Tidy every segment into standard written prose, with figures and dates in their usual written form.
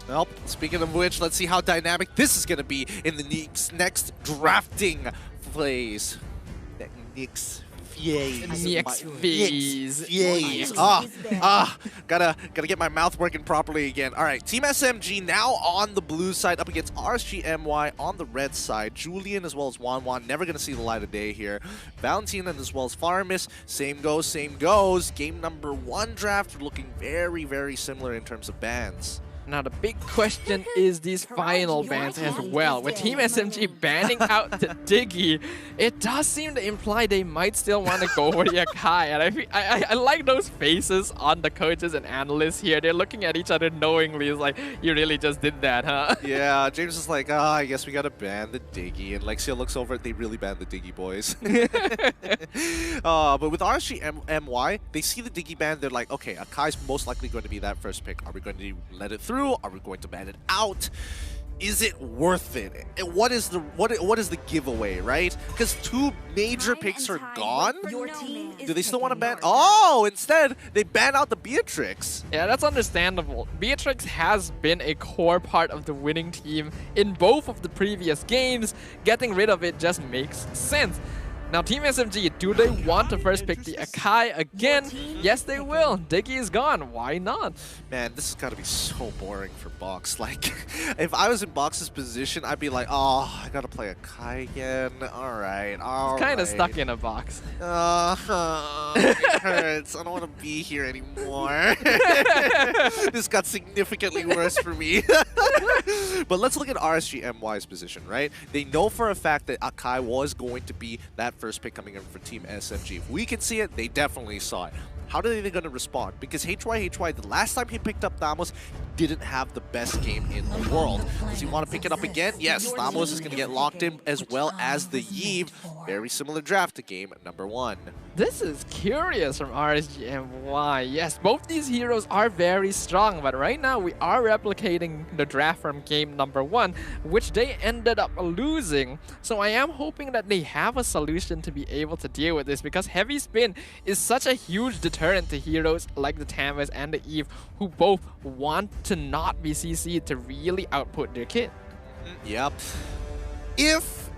Well, speaking of which, let's see how dynamic this is going to be in the next drafting phase. Next phase. Gotta get my mouth working properly again. All right, Team SMG now on the blue side up against RSG-MY on the red side. Julian as well as Wanwan, never gonna see the light of day here. Valentina as well as Farmis, same goes, same goes. Game number 1 draft looking very, very similar in terms of bans. Now the big question is these final bans as well. With Team SMG banning out the Diggy, it does seem to imply they might still want to go for the Akai. And I like those faces on the coaches and analysts here. They're looking at each other knowingly. It's like, you really just did that, huh? Yeah, James is like, I guess we gotta ban the Diggy. And Lexia looks over, they really banned the Diggy, boys. But with RSG-MY, they see the Diggy ban, they're like, okay, Akai's most likely going to be that first pick. Are we going to let it through? Are we going to ban it out? Is it worth it? What is the giveaway, right? Because 2 major picks are gone. Do they still want to ban? Oh, instead they ban out the Beatrix. Yeah, that's understandable. Beatrix has been a core part of the winning team in both of the previous games. Getting rid of it just makes sense. Now, Team SMG, do they want to first pick the Akai again? Yes, they will. Diggy is gone. Why not? Man, this has got to be so boring for Box. Like, if I was in Box's position, I'd be like, oh, I got to play Akai again. All right, all right. It's kind of stuck in a box. It hurts. I don't want to be here anymore. This got significantly worse for me. But let's look at RSG-MY's position, right? They know for a fact that Akai was going to be that first pick coming in for Team SMG. If we can see it, they definitely saw it. How are they going to respond? Because HY, the last time he picked up Thamos, didn't have the best game in the world. Does he want to pick it up again? Yes, Thamos is going to get locked in as well as the Yve. Very similar draft to game number 1. This is curious from RSG-MY. Yes, both these heroes are very strong, but right now we are replicating the draft from game number 1, which they ended up losing. So I am hoping that they have a solution to be able to deal with this, because heavy spin is such a huge deterrent to heroes like the Tamas and the Yve, who both want to not be CC'd to really output their kit. Yep. If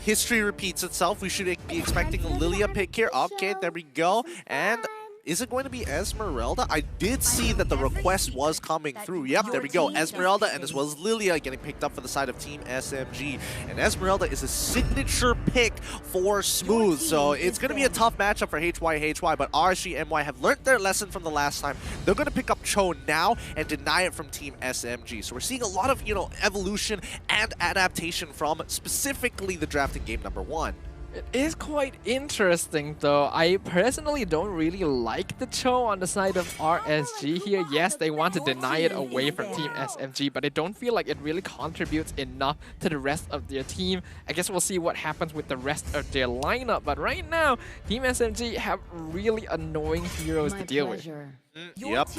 history repeats itself, we should be expecting a Lylia pick here. Okay, there we go. And is it going to be Esmeralda? I did see that the request was coming through. Yep, there we go. Esmeralda and as well as Lylia getting picked up for the side of Team SMG. And Esmeralda is a signature pick for Smooth. So it's going to be a tough matchup for HY, but RSG-MY have learned their lesson from the last time. They're going to pick up Cho now and deny it from Team SMG. So we're seeing a lot of, evolution and adaptation from specifically the draft in game number 1. It is quite interesting though. I personally don't really like the Cho on the side of RSG here. Yes, they want to deny it away from Team SMG, but I don't feel like it really contributes enough to the rest of their team. I guess we'll see what happens with the rest of their lineup, but right now, Team SMG have really annoying heroes to deal with. Yep,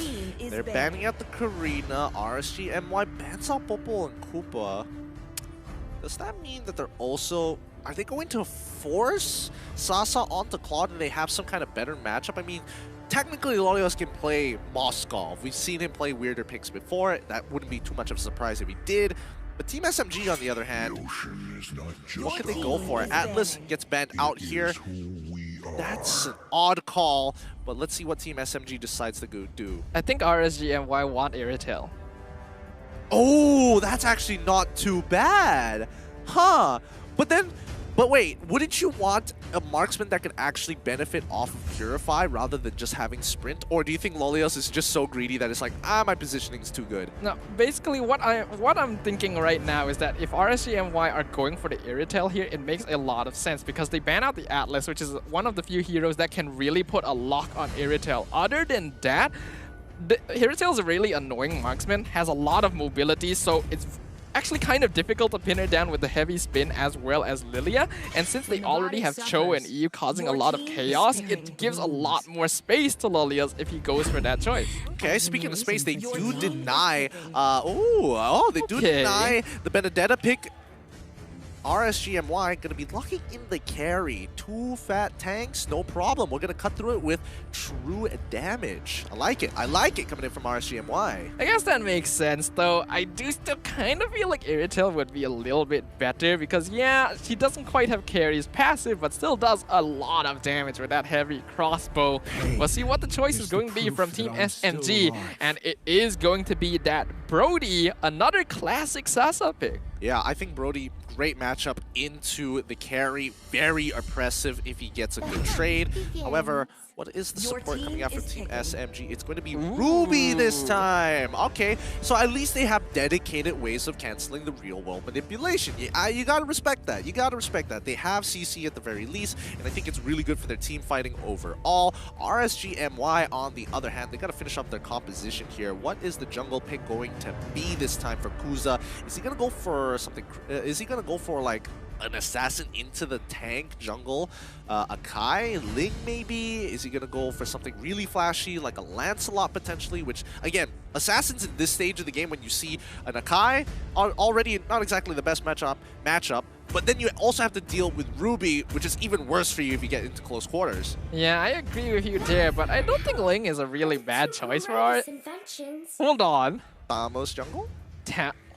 they're banning out the Karina. RSG-MY bans out Popo and Koopa. Does that mean that they're also... Are they going to force Sasa onto Claude and they have some kind of better matchup? I mean, technically Lolios can play Moskov. We've seen him play weirder picks before. That wouldn't be too much of a surprise if he did. But Team SMG, on the other hand, what could they go for? Atlas gets banned out here. That's an odd call, but let's see what Team SMG decides to go do. I think RSG-MY want Irritel. Oh, that's actually not too bad. Huh. But wait, wouldn't you want a marksman that could actually benefit off of Purify rather than just having Sprint? Or do you think Lolios is just so greedy that it's like, my positioning's too good? No, basically what I'm thinking right now is that if RSG-MY are going for the Irritel here, it makes a lot of sense because they ban out the Atlas, which is one of the few heroes that can really put a lock on Irritel. Other than that, Irritel is a really annoying marksman, has a lot of mobility, so it's actually kind of difficult to pin her down with the heavy spin as well as Lylia, and since they already have Cho and EU causing a lot of chaos, it gives a lot more space to Lolios if he goes for that choice. Okay, speaking of space, they do deny, they do deny the Benedetta pick. RSGMY going to be locking in the carry. 2 fat tanks, no problem. We're going to cut through it with true damage. I like it. I like it coming in from RSGMY. I guess that makes sense, though. I do still kind of feel like Irritel would be a little bit better because, yeah, she doesn't quite have carries passive, but still does a lot of damage with that heavy crossbow. We'll see what the choice is going to be from Team SMG, and it is going to be that Brody, another classic Sasa pick. Yeah, I think Brody, great matchup into the carry. Very oppressive if he gets a good trade. However, what is the support coming out from Team SMG? It's going to be Ruby this time. Okay, so at least they have dedicated ways of canceling the real-world manipulation. You gotta respect that. You gotta respect that. They have CC at the very least, and I think it's really good for their team fighting overall. RSGMY, on the other hand, they gotta finish up their composition here. What is the jungle pick going to be this time for Kuza? Is he gonna go for something? Is he gonna go for like an assassin into the tank jungle? A Kai? Ling maybe? Is he gonna go for something really flashy like a Lancelot potentially? Which, again, assassins in this stage of the game, when you see an Akai, are already not exactly the best matchup, but then you also have to deal with Ruby, which is even worse for you if you get into close quarters. Yeah, I agree with you there, but I don't think Ling is a really bad choice for it. Hold on. Thamos jungle?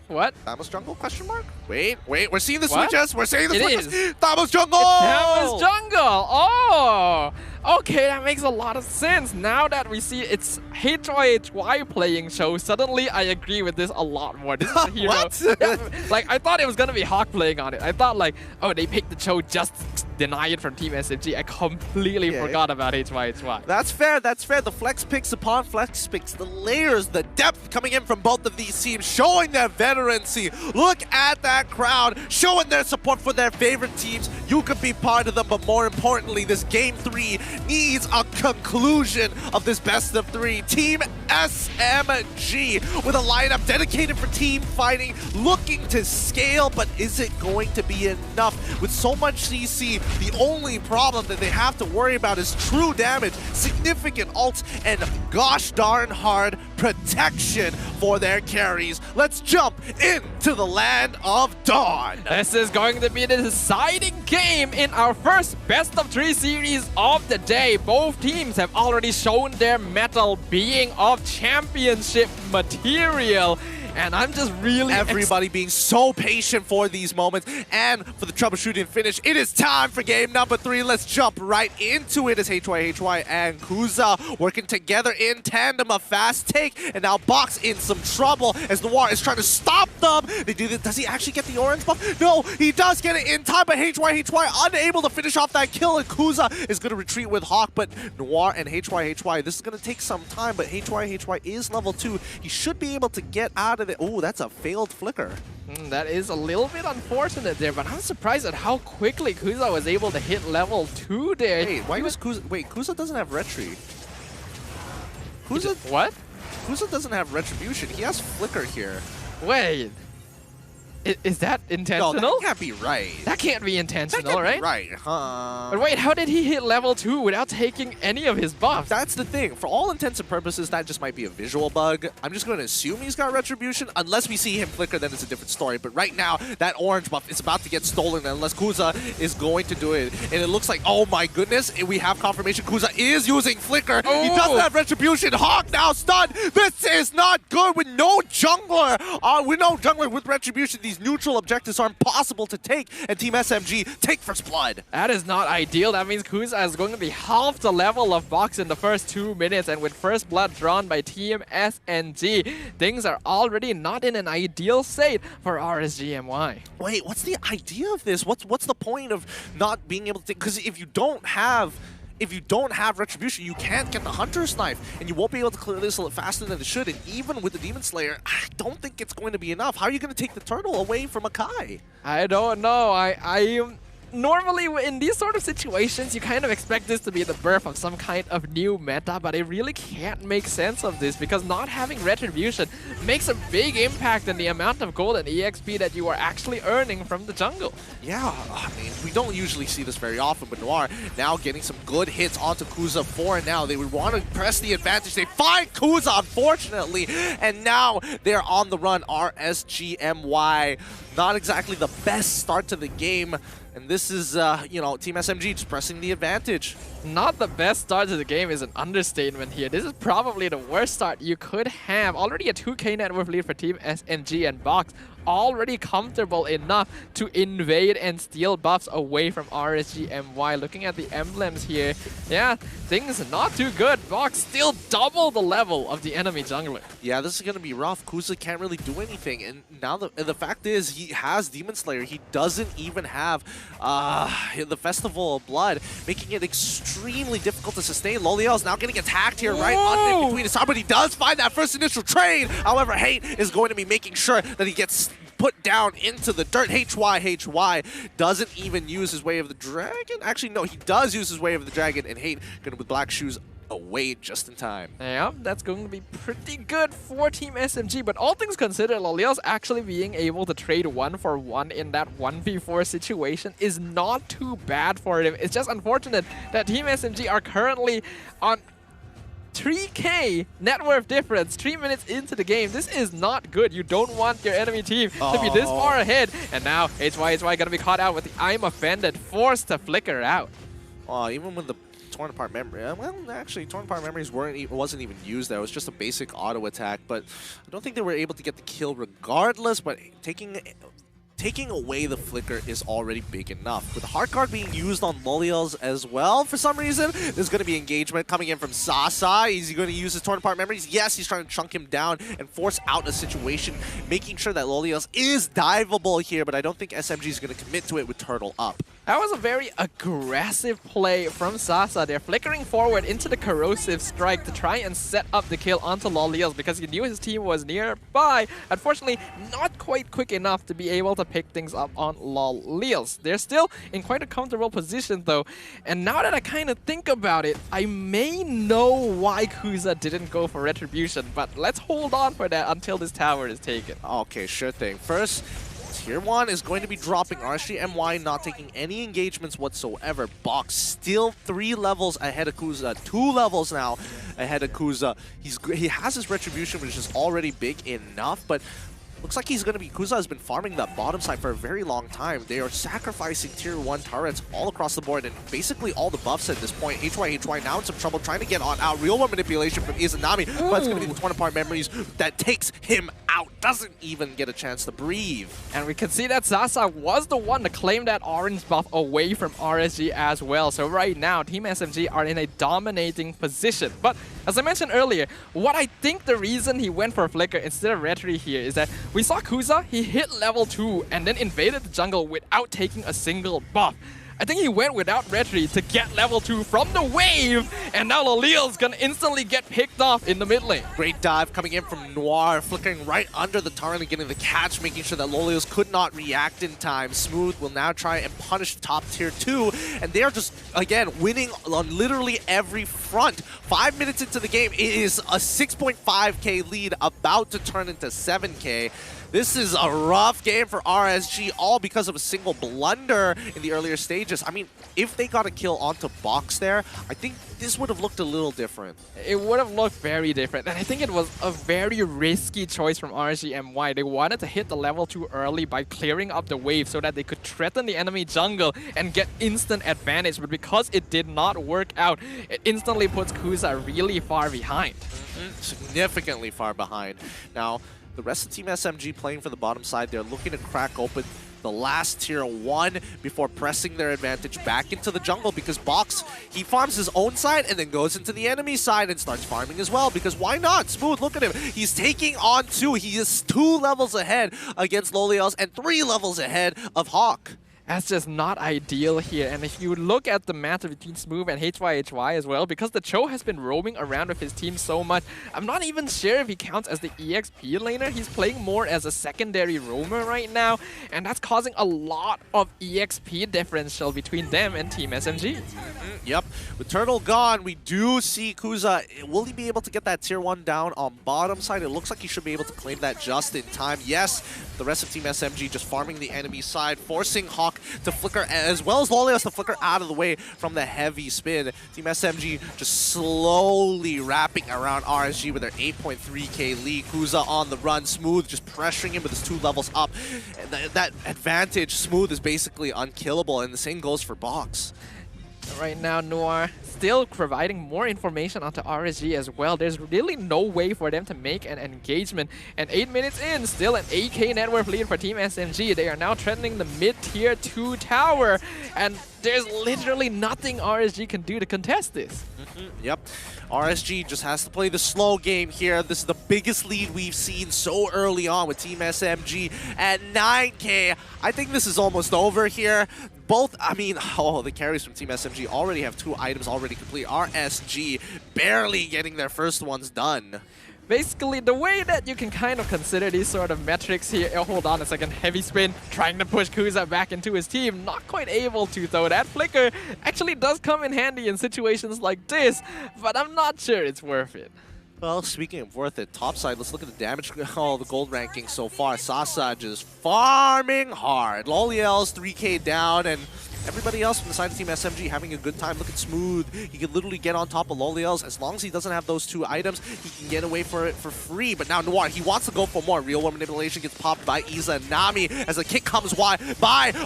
What? Thamos jungle? Question mark? Wait, we're seeing the switches. We're seeing the switches. Is. Thamos jungle! Thamos jungle! Oh! Okay, that makes a lot of sense. Now that we see it's HYHY playing show, suddenly I agree with this a lot more. This is the hero. What? Yeah, like, I thought it was gonna be Hawk playing on it. I thought like, oh, they picked the show just to deny it from Team SMG. I completely forgot about HYHY. That's fair, that's fair. The flex picks upon flex picks, the layers, the depth coming in from both of these teams, showing their veterancy. Look at that crowd, showing their support for their favorite teams. You could be part of them, but more importantly, this Game 3 needs a conclusion of this best of 3. Team SMG with a lineup dedicated for team fighting, looking to scale, but is it going to be enough? With so much CC, the only problem that they have to worry about is true damage, significant ults, and gosh darn hard protection for their carries. Let's jump into the land of Dawn. This is going to be the deciding game in our first best of 3 series of the day. Both teams have already shown their mettle, being of championship material. And I'm just really... Everybody being so patient for these moments and for the troubleshooting finish. It is time for game number 3. Let's jump right into it as HYHY and Kuza working together in tandem. A fast take, and now Box in some trouble as Noir is trying to stop them. They do this. Does he actually get the orange buff? No, he does get it in time, but HYHY unable to finish off that kill, and Kuza is going to retreat with Hawk, but Noir and HYHY, this is going to take some time, but HYHY is level 2. He should be able to get out of it. Oh, that's a failed flicker. That is a little bit unfortunate there, but I'm surprised at how quickly Kuza was able to hit level 2 there. Wait, why was Kuza... Wait, Kuza doesn't have retry. Kuza... What? Kuza doesn't have retribution. He has flicker here. Wait. Is that intentional? No, that can't be right. That can't be intentional, that can't right? Be right, huh? But wait, how did he hit level 2 without taking any of his buffs? That's the thing. For all intents and purposes, that just might be a visual bug. I'm just going to assume he's got retribution. Unless we see him flicker, then it's a different story. But right now, that orange buff is about to get stolen unless Kuza is going to do it. And it looks like, oh my goodness, we have confirmation Kuza is using flicker. Oh. He doesn't have retribution. Hawk now stunned. This is not good with no jungler. With no jungler with retribution, these neutral objectives are impossible to take, and Team SMG take first blood. That is not ideal. That means Kuza is going to be half the level of Box in the first 2 minutes, and with first blood drawn by Team SMG, things are already not in an ideal state for RSGMY. Wait, what's the idea of this? What's the point of not being able to take? Because if you don't have retribution, you can't get the Hunter's Knife, and you won't be able to clear this a little faster than it should. And even with the Demon Slayer, I don't think it's going to be enough. How are you going to take the turtle away from Akai? I don't know. normally in these sort of situations, you kind of expect this to be the birth of some kind of new meta, but I really can't make sense of this because not having Retribution makes a big impact in the amount of gold and EXP that you are actually earning from the jungle. Yeah, I mean, we don't usually see this very often, but Noir now getting some good hits onto Kuza for now. They would want to press the advantage. They find Kuza, unfortunately, and now they're on the run. RSGMY, not exactly the best start to the game. And this is, you know, Team SMG just pressing the advantage. Not the best start to the game is an understatement here. This is probably the worst start you could have. Already a 2k net worth lead for Team SMG, and Box already comfortable enough to invade and steal buffs away from RSGMY. Looking at the emblems here, yeah, things not too good. Box still double the level of the enemy jungler. Yeah, this is going to be rough. Kuza can't really do anything. And now the fact is he has Demon Slayer. He doesn't even have the Festival of Blood, making it extremely difficult to sustain. Lylia is now getting attacked here right on between his side, but he does find that first initial trade. However, Hate is going to be making sure that he gets put down into the dirt. HY doesn't even use his Way of the Dragon. Actually, no, he does use his Way of the Dragon, and Hate going to with Black Shoes away just in time. Yeah, that's going to be pretty good for Team SMG, but all things considered, Lylia's actually being able to trade 1-for-1 in that 1v4 situation is not too bad for him. It's just unfortunate that Team SMG are currently on 3k net worth difference 3 minutes into the game. This is not good. You don't want your enemy team to be this far ahead. And now HY gonna be caught out with the I'm offended, forced to flicker out. Even with the torn apart memory, well, actually, torn apart memories wasn't even used there. It was just a basic auto attack, but I don't think they were able to get the kill regardless. But taking away the flicker is already big enough. With the hard card being used on Lylia's as well, for some reason, there's going to be engagement coming in from Sasa. Is he going to use his torn apart memories? Yes, he's trying to chunk him down and force out a situation, making sure that Lylia's is diveable here, but I don't think SMG is going to commit to it with Turtle up. That was a very aggressive play from Sasa. They're flickering forward into the Corrosive Strike to try and set up the kill onto Lylia's because he knew his team was nearby. Unfortunately, not quite quick enough to be able to pick things up on Lylia's. They're still in quite a comfortable position though. And now that I kind of think about it, I may know why Kuza didn't go for Retribution, but let's hold on for that until this tower is taken. Okay, sure thing. First, Tier 1 is going to be dropping RSGMY, not taking any engagements whatsoever. Box still 3 levels ahead of Kuza, 2 levels now ahead of Kuza. He has his Retribution, which is already big enough, but looks like he's going to be... Kuza has been farming that bottom side for a very long time. They are sacrificing Tier 1 turrets all across the board and basically all the buffs at this point. HY now in some trouble trying to get on out. Real world manipulation from Izanami, but it's going to be the torn apart memories that takes him out. Doesn't even get a chance to breathe. And we can see that Sasa was the one to claim that orange buff away from RSG as well. So right now, Team SMG are in a dominating position. But as I mentioned earlier, what I think the reason he went for Flicker instead of Retri here is that we saw Kuza, he hit level 2 and then invaded the jungle without taking a single buff. I think he went without Retri to get level 2 from the wave, and now Lylia's gonna instantly get picked off in the mid lane. Great dive coming in from Noir, flickering right under the turret and getting the catch, making sure that Lylia's could not react in time. Smooth will now try and punish top tier 2, and they are just, again, winning on literally every front. 5 minutes into the game, it is a 6.5k lead about to turn into 7k. This is a rough game for RSG, all because of a single blunder in the earlier stages. I mean, if they got a kill onto Box there, I think this would have looked a little different. It would have looked very different, and I think it was a very risky choice from RSGMY. They wanted to hit the level 2 early by clearing up the wave so that they could threaten the enemy jungle and get instant advantage, but because it did not work out, it instantly puts Kuza really far behind. Significantly far behind. Now, the rest of Team SMG playing for the bottom side, they're looking to crack open the last Tier 1 before pressing their advantage back into the jungle, because Box, he farms his own side and then goes into the enemy side and starts farming as well, because why not? Smooth, look at him. He's taking on 2. He is 2 levels ahead against Lylia's and 3 levels ahead of Hawk. That's just not ideal here. And if you look at the matchup between Smooth and HYHY as well, because the Cho has been roaming around with his team so much, I'm not even sure if he counts as the EXP laner. He's playing more as a secondary roamer right now, and that's causing a lot of EXP differential between them and Team SMG. Yep, with Turtle gone, we do see Kuza. Will he be able to get that tier 1 down on bottom side? It looks like he should be able to claim that just in time. Yes, the rest of Team SMG just farming the enemy side, forcing Hawk to flicker, as well as Lylia to flicker out of the way from the heavy spin. Team SMG just slowly wrapping around RSG with their 8.3k lead. Kuza on the run, Smooth just pressuring him with his 2 levels up. And that advantage, Smooth is basically unkillable, and the same goes for Box. Right now, Noir still providing more information onto RSG as well. There's really no way for them to make an engagement. And 8 minutes in, still an 8k net worth lead for Team SMG. They are now threatening the mid-tier 2 tower. And there's literally nothing RSG can do to contest this. Yep. RSG just has to play the slow game here. This is the biggest lead we've seen so early on with Team SMG at 9k. I think this is almost over here. Both, I mean, the carries from Team SMG already have 2 items already complete. RSG barely getting their first ones done. Basically, the way that you can kind of consider these sort of metrics here, hold on a second, heavy spin, trying to push Kuza back into his team, not quite able to though. That flicker actually does come in handy in situations like this, but I'm not sure it's worth it. Well, speaking of worth it, topside, let's look at the damage, the gold ranking so far. Sasa just farming hard. Loliel's 3k down, and everybody else from the side of Team SMG having a good time. Look at Smooth. He can literally get on top of Loliel's. As long as he doesn't have those 2 items, he can get away for it for free. But now Noir, he wants to go for more. Real World Manipulation gets popped by Iza and Nami as the kick comes by.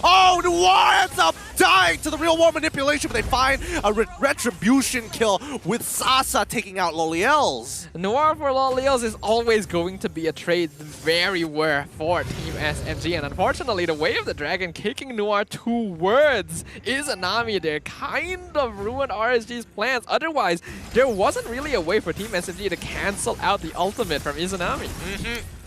Oh, Noir ends up dying to the Real World Manipulation, but they find a retribution kill with Sasa taking out Loliel's. Noir for Loliel's is always going to be a trade very rare for Team SMG, and unfortunately the way of the dragon kicking Noir towards Izanami there kind of ruined RSG's plans. Otherwise, there wasn't really a way for Team SMG to cancel out the ultimate from Izanami.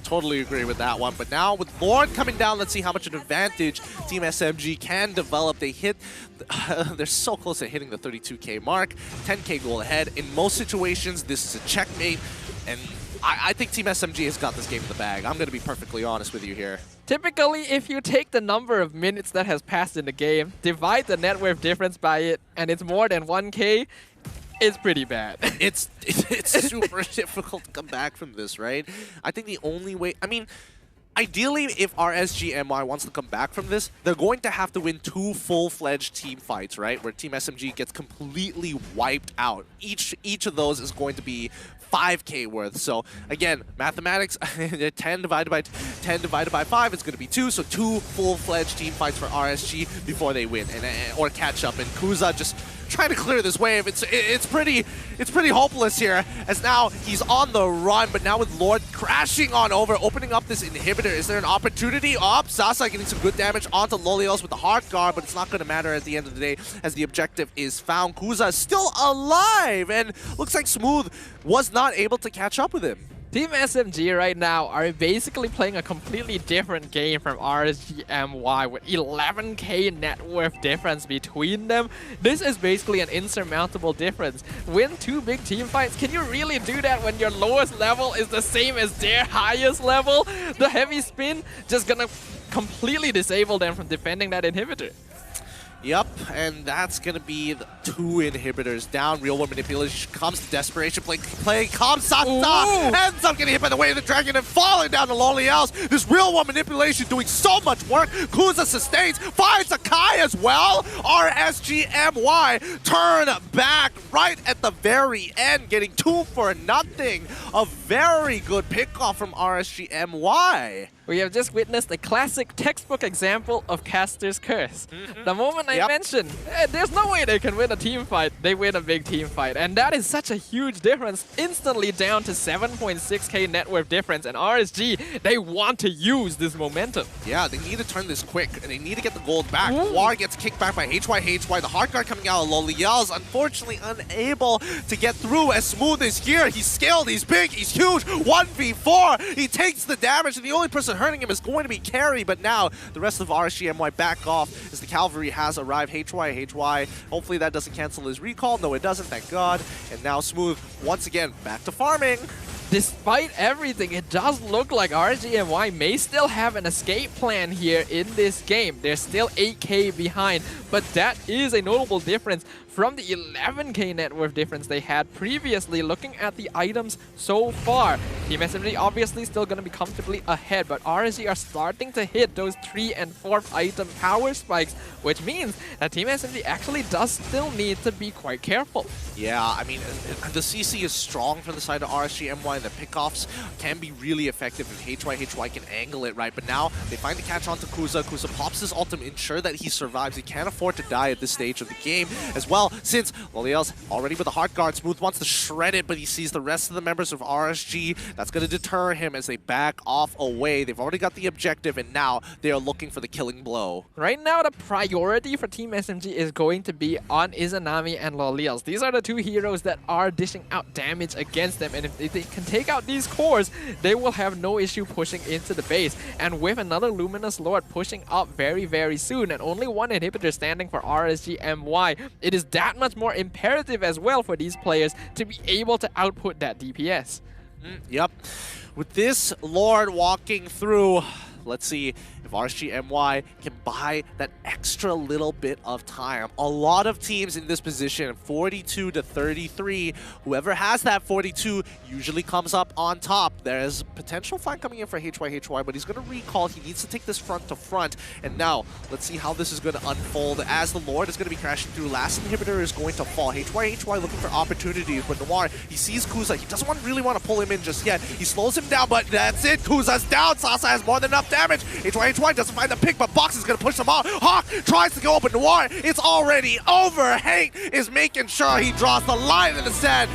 Totally agree with that one. But now with Lord coming down, let's see how much an advantage Team SMG can develop. They hit, they're so close to hitting the 32k mark, 10k goal ahead. In most situations, this is a checkmate, and I think Team SMG has got this game in the bag. I'm going to be perfectly honest with you here. Typically, if you take the number of minutes that has passed in the game, divide the net worth difference by it, and it's more than 1k, it's pretty bad. It's super difficult to come back from this, right? I think the only way, I mean, ideally, if RSG-MY wants to come back from this, they're going to have to win 2 full-fledged team fights, right? Where Team SMG gets completely wiped out. Each of those is going to be 5k worth. So again, mathematics, 10 divided by 5 is going to be 2. So 2 full-fledged team fights for RSG before they win or catch up. And Kuza just trying to clear this wave. It's pretty hopeless here, as now he's on the run, but now with Lord crashing on over, opening up this inhibitor. Is there an opportunity? Sasa getting some good damage onto Lolios with the Heart Guard, but it's not going to matter at the end of the day as the objective is found. Kuza is still alive, and looks like Smooth was not able to catch up with him. Team SMG right now are basically playing a completely different game from RSG-MY with 11k net worth difference between them. This is basically an insurmountable difference. Win 2 big team fights, can you really do that when your lowest level is the same as their highest level? The heavy spin just gonna completely disable them from defending that inhibitor. Yep, and that's going to be the 2 inhibitors down. Real World Manipulation comes to desperation, playing calm. Sasa ends up getting hit by the way of the dragon and falling down to Loliel's. This Real World Manipulation doing so much work. Kuza sustains, finds a Kai as well. RSG-MY turn back right at the very end, getting 2 for nothing. A very good pickoff from RSG-MY. We have just witnessed a classic textbook example of Caster's Curse. The moment I mentioned, there's no way they can win a team fight, they win a big team fight. And that is such a huge difference, instantly down to 7.6k net worth difference. And RSG, they want to use this momentum. Yeah, they need to turn this quick, and they need to get the gold back. War gets kicked back by HYHY. The Heart Guard coming out of Loliel's, unfortunately unable to get through. As Smooth is here, he's scaled, he's big, he's huge. 1v4, he takes the damage, and the only person hurting him is going to be carry, but now the rest of RSGMY back off as the cavalry has arrived. HY, hopefully that doesn't cancel his recall. No, it doesn't, thank God. And now Smooth, once again, back to farming. Despite everything, it does look like RSGMY may still have an escape plan here in this game. They're still 8k behind, but that is a notable difference from the 11k net worth difference they had previously. Looking at the items so far, Team SMG obviously still going to be comfortably ahead, but RSG are starting to hit those 3 and 4th item power spikes, which means that Team SMG actually does still need to be quite careful. Yeah, I mean, the CC is strong from the side of RSGMY, and the pickoffs can be really effective if HY can angle it right. But now they find the catch onto Kuza. Kuza pops his ultimate, ensure that he survives. He can't afford to die at this stage of the game as well, since Lylia's already with the hard guard. Smooth wants to shred it, but he sees the rest of the members of RSG. That's going to deter him as they back off away. They've already got the objective, and now they are looking for the killing blow. Right now, the priority for Team SMG is going to be on Izanami and Lylia. These are the two heroes that are dishing out damage against them, and if they can take out these cores, they will have no issue pushing into the base. And with another Luminous Lord pushing up very, very soon, and only one inhibitor standing for RSGMY, it is that much more imperative as well for these players to be able to output that DPS. Yep. With this Lord walking through, let's see if RSGMY can buy that extra little bit of time. A lot of teams in this position, 42 to 33. Whoever has that 42 usually comes up on top. There's potential fight coming in for HY, but he's going to recall. He needs to take this front to front. And now, let's see how this is going to unfold as the Lord is going to be crashing through. Last inhibitor is going to fall. HY looking for opportunities, but Noir, he sees Kuza. He doesn't really want to pull him in just yet. He slows him down, but that's it. Kuza's down. Sasa has more than enough damage. HY doesn't find the pick, but Box is going to push them off. Hawk tries to go up, but Noir, it's already over. Hank is making sure he draws the line in the sand.